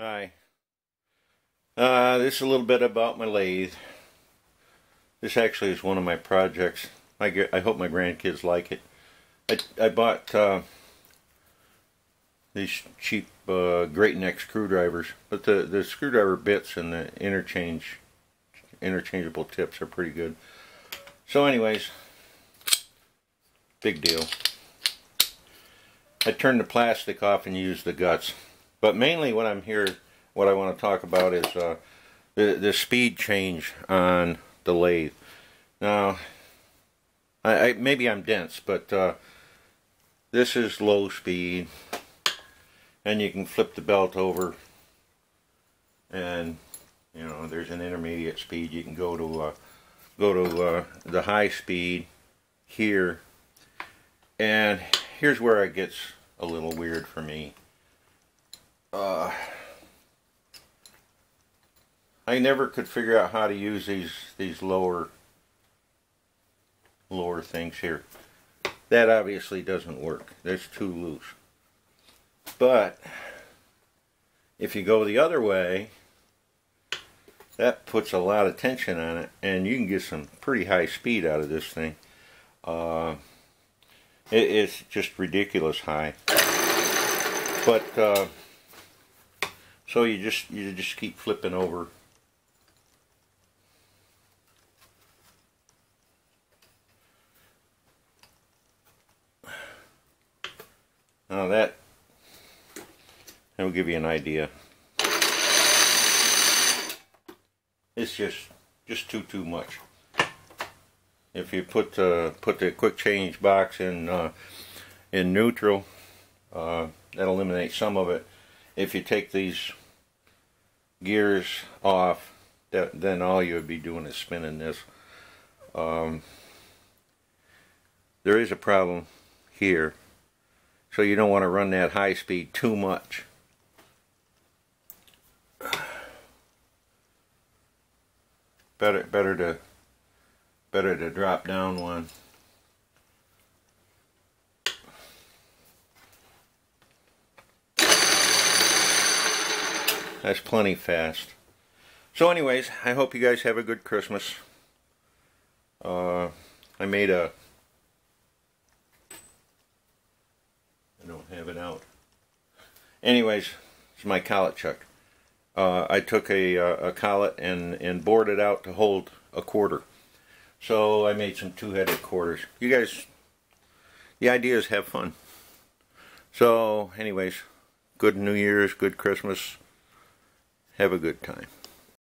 Hi. This is a little bit about my lathe. This actually is one of my projects. I hope my grandkids like it. I bought these cheap great neck screwdrivers, but the screwdriver bits and the interchangeable tips are pretty good. So anyways, big deal. I turned the plastic off and used the guts. But mainly what I want to talk about is the speed change on the lathe. Now, maybe I'm dense, but this is low speed, and you can flip the belt over, and you know there's an intermediate speed. You can go to the high speed here, and here's where it gets a little weird for me. I never could figure out how to use these lower things here. That obviously doesn't work. That's too loose. But if you go the other way, that puts a lot of tension on it, and you can get some pretty high speed out of this thing. It's just ridiculous high. But so you just keep flipping over. Now that will give you an idea. It's just too much. If you put the quick change box in neutral, that'll eliminate some of it. If you take these gears off, then all you would be doing is spinning this. There is a problem here, so you don't want to run that high speed too much. Better to drop down one. That's plenty fast. So anyways, I hope you guys have a good Christmas. I made a... I don't have it out. Anyways, it's my collet chuck. I took a collet and bored it out to hold a quarter. So I made some two-headed quarters. You guys, the idea is have fun. So anyways, good New Year's, good Christmas. Have a good time.